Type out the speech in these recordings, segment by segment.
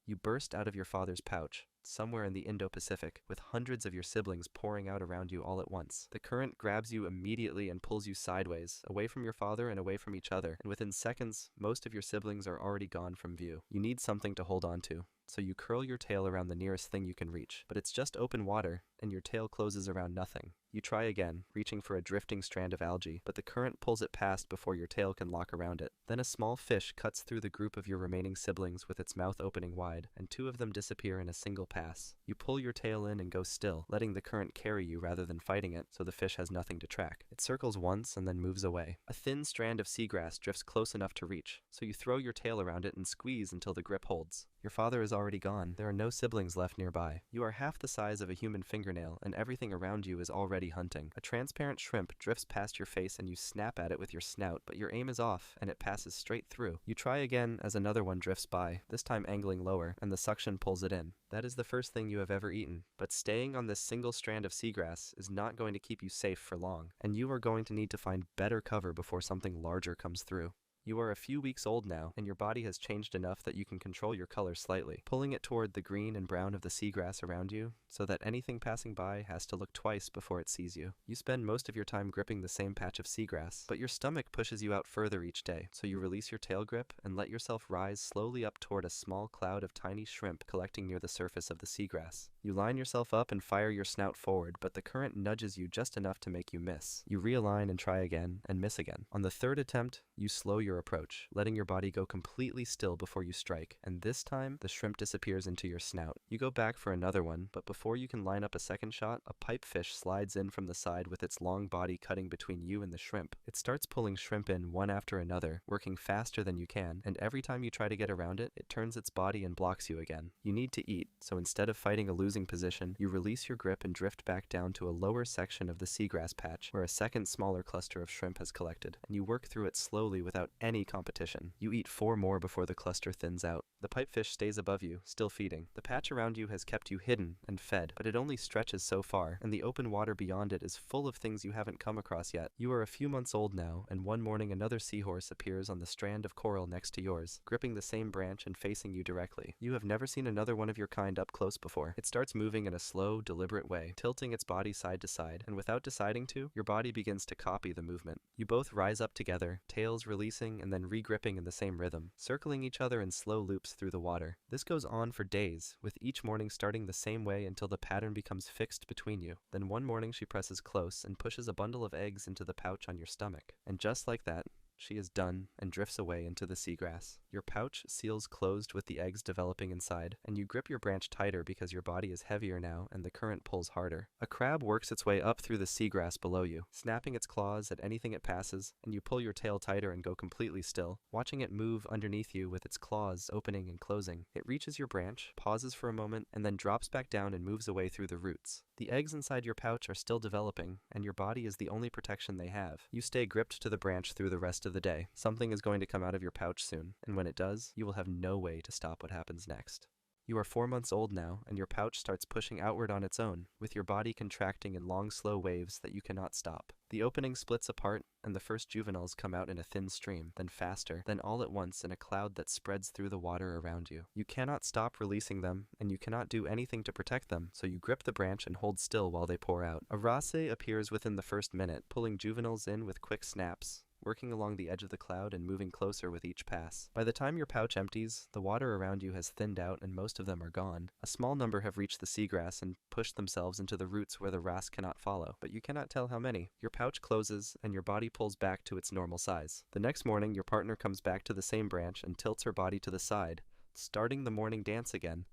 You burst out of your father's pouch, somewhere in the Indo-Pacific, with hundreds of your siblings pouring out around you all at once. The current grabs you immediately and pulls you sideways, away from your father and away from each other, and within seconds, most of your siblings are already gone from view. You need something to hold on to, so you curl your tail around the nearest thing you can reach, but it's just open water, and your tail closes around nothing. You try again, reaching for a drifting strand of algae, but the current pulls it past before your tail can lock around it. Then a small fish cuts through the group of your remaining siblings with its mouth opening wide, and two of them disappear in a single pass. You pull your tail in and go still, letting the current carry you rather than fighting it, so the fish has nothing to track. It circles once and then moves away. A thin strand of seagrass drifts close enough to reach, so you throw your tail around it and squeeze until the grip holds. Your father is already gone. There are no siblings left nearby. You are half the size of a human fingernail, and everything around you is already hunting. A transparent shrimp drifts past your face and you snap at it with your snout, but your aim is off and it passes straight through. You try again as another one drifts by, this time angling lower, and the suction pulls it in. That is the first thing you have ever eaten. But staying on this single strand of seagrass is not going to keep you safe for long, and you are going to need to find better cover before something larger comes through. You are a few weeks old now, and your body has changed enough that you can control your color slightly, pulling it toward the green and brown of the seagrass around you, so that anything passing by has to look twice before it sees you. You spend most of your time gripping the same patch of seagrass, but your stomach pushes you out further each day, so you release your tail grip and let yourself rise slowly up toward a small cloud of tiny shrimp collecting near the surface of the seagrass. You line yourself up and fire your snout forward, but the current nudges you just enough to make you miss. You realign and try again, and miss again. On the third attempt, you slow your approach, letting your body go completely still before you strike, and this time, the shrimp disappears into your snout. You go back for another one, but before you can line up a second shot, a pipefish slides in from the side with its long body cutting between you and the shrimp. It starts pulling shrimp in one after another, working faster than you can, and every time you try to get around it, it turns its body and blocks you again. You need to eat, so instead of fighting a losing position, you release your grip and drift back down to a lower section of the seagrass patch, where a second smaller cluster of shrimp has collected, and you work through it slowly without any competition. You eat 4 more before the cluster thins out. The pipefish stays above you, still feeding. The patch around you has kept you hidden and fed, but it only stretches so far, and the open water beyond it is full of things you haven't come across yet. You are a few months old now, and one morning another seahorse appears on the strand of coral next to yours, gripping the same branch and facing you directly. You have never seen another one of your kind up close before. It starts moving in a slow, deliberate way, tilting its body side to side, and without deciding to, your body begins to copy the movement. You both rise up together, tails releasing and then re-gripping in the same rhythm, circling each other in slow loops through the water. This goes on for days, with each morning starting the same way until the pattern becomes fixed between you. Then one morning she presses close and pushes a bundle of eggs into the pouch on your stomach. And just like that, she is done and drifts away into the seagrass. Your pouch seals closed with the eggs developing inside, and you grip your branch tighter because your body is heavier now and the current pulls harder. A crab works its way up through the seagrass below you, snapping its claws at anything it passes, and you pull your tail tighter and go completely still, watching it move underneath you with its claws opening and closing. It reaches your branch, pauses for a moment, and then drops back down and moves away through the roots. The eggs inside your pouch are still developing, and your body is the only protection they have. You stay gripped to the branch through the rest of the day. Something is going to come out of your pouch soon, and when it does, you will have no way to stop what happens next. You are 4 months old now, and your pouch starts pushing outward on its own, with your body contracting in long, slow waves that you cannot stop. The opening splits apart, and the first juveniles come out in a thin stream, then faster, then all at once in a cloud that spreads through the water around you. You cannot stop releasing them, and you cannot do anything to protect them, so you grip the branch and hold still while they pour out. A race appears within the first minute, pulling juveniles in with quick snaps, working along the edge of the cloud and moving closer with each pass. By the time your pouch empties, the water around you has thinned out and most of them are gone. A small number have reached the seagrass and pushed themselves into the roots where the wrasse cannot follow, but you cannot tell how many. Your pouch closes and your body pulls back to its normal size. The next morning, your partner comes back to the same branch and tilts her body to the side, starting the morning dance again,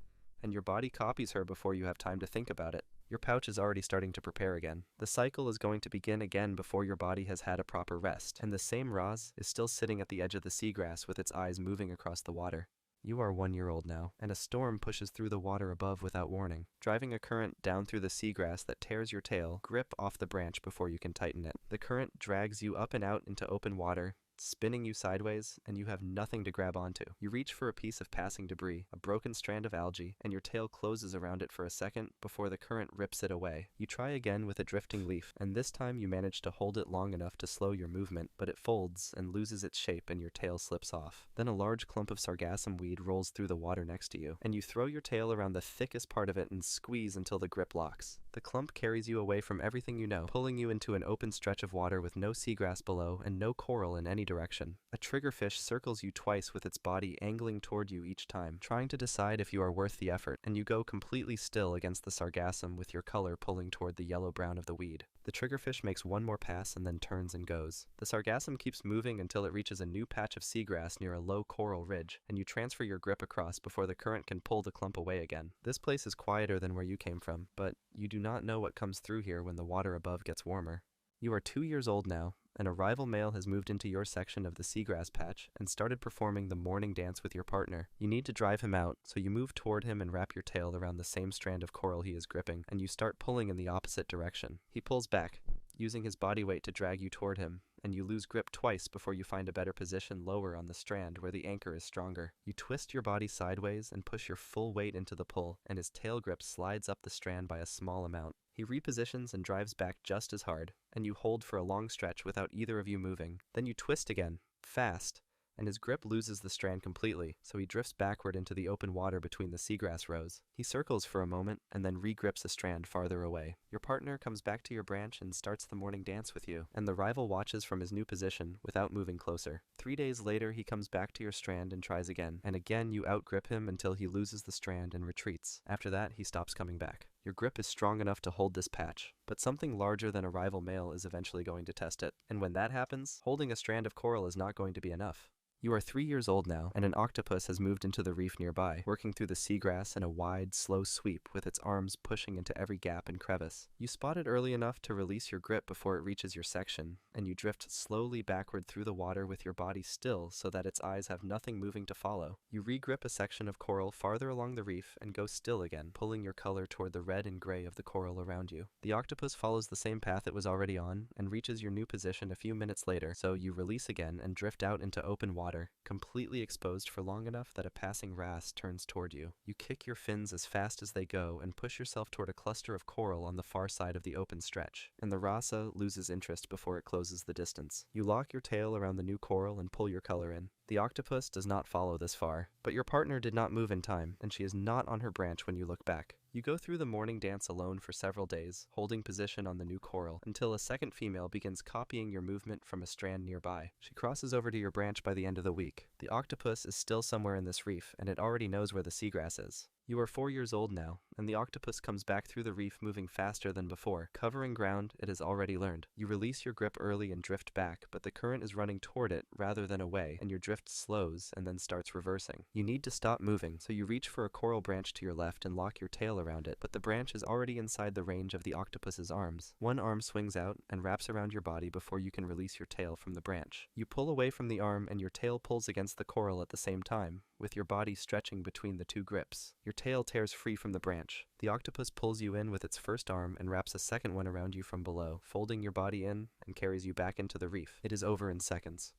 and your body copies her before you have time to think about it. Your pouch is already starting to prepare again. The cycle is going to begin again before your body has had a proper rest, and the same Roz is still sitting at the edge of the seagrass with its eyes moving across the water. You are 1 year old now, and a storm pushes through the water above without warning, driving a current down through the seagrass that tears your tail grip off the branch before you can tighten it. The current drags you up and out into open water, spinning you sideways, and you have nothing to grab onto. You reach for a piece of passing debris, a broken strand of algae, and your tail closes around it for a second before the current rips it away. You try again with a drifting leaf, and this time you manage to hold it long enough to slow your movement, but it folds and loses its shape and your tail slips off. Then a large clump of sargassum weed rolls through the water next to you, and you throw your tail around the thickest part of it and squeeze until the grip locks. The clump carries you away from everything you know, pulling you into an open stretch of water with no seagrass below and no coral in any direction. A triggerfish circles you twice with its body angling toward you each time, trying to decide if you are worth the effort, and you go completely still against the sargassum with your color pulling toward the yellow-brown of the weed. The triggerfish makes one more pass and then turns and goes. The sargassum keeps moving until it reaches a new patch of seagrass near a low coral ridge, and you transfer your grip across before the current can pull the clump away again. This place is quieter than where you came from, but you do not know what comes through here when the water above gets warmer. You are 2 years old now, and a rival male has moved into your section of the seagrass patch and started performing the morning dance with your partner. You need to drive him out, so you move toward him and wrap your tail around the same strand of coral he is gripping, and you start pulling in the opposite direction. He pulls back, using his body weight to drag you toward him, and you lose grip twice before you find a better position lower on the strand where the anchor is stronger. You twist your body sideways and push your full weight into the pull, and his tail grip slides up the strand by a small amount. He repositions and drives back just as hard, and you hold for a long stretch without either of you moving. Then you twist again, fast, and his grip loses the strand completely, so he drifts backward into the open water between the seagrass rows. He circles for a moment, and then regrips a strand farther away. Your partner comes back to your branch and starts the morning dance with you, and the rival watches from his new position without moving closer. 3 days later, he comes back to your strand and tries again, and again you outgrip him until he loses the strand and retreats. After that, he stops coming back. Your grip is strong enough to hold this patch, but something larger than a rival male is eventually going to test it, and when that happens, holding a strand of coral is not going to be enough. You are 3 years old now, and an octopus has moved into the reef nearby, working through the seagrass in a wide, slow sweep with its arms pushing into every gap and crevice. You spot it early enough to release your grip before it reaches your section, and you drift slowly backward through the water with your body still so that its eyes have nothing moving to follow. You regrip a section of coral farther along the reef and go still again, pulling your color toward the red and gray of the coral around you. The octopus follows the same path it was already on and reaches your new position a few minutes later, so you release again and drift out into open water, completely exposed for long enough that a passing wrasse turns toward you. You kick your fins as fast as they go and push yourself toward a cluster of coral on the far side of the open stretch, and the wrasse loses interest before it closes the distance. You lock your tail around the new coral and pull your color in. The octopus does not follow this far, but your partner did not move in time, and she is not on her branch when you look back. You go through the morning dance alone for several days, holding position on the new coral, until a second female begins copying your movement from a strand nearby. She crosses over to your branch by the end of the week. The octopus is still somewhere in this reef, and it already knows where the seagrass is. You are 4 years old now, and the octopus comes back through the reef moving faster than before, covering ground it has already learned. You release your grip early and drift back, but the current is running toward it rather than away, and your drift slows and then starts reversing. You need to stop moving, so you reach for a coral branch to your left and lock your tail around it, but the branch is already inside the range of the octopus's arms. One arm swings out and wraps around your body before you can release your tail from the branch. You pull away from the arm and your tail pulls against the coral at the same time, with your body stretching between the two grips. Your tail tears free from the branch. The octopus pulls you in with its first arm and wraps a second one around you from below, folding your body in and carries you back into the reef. It is over in seconds.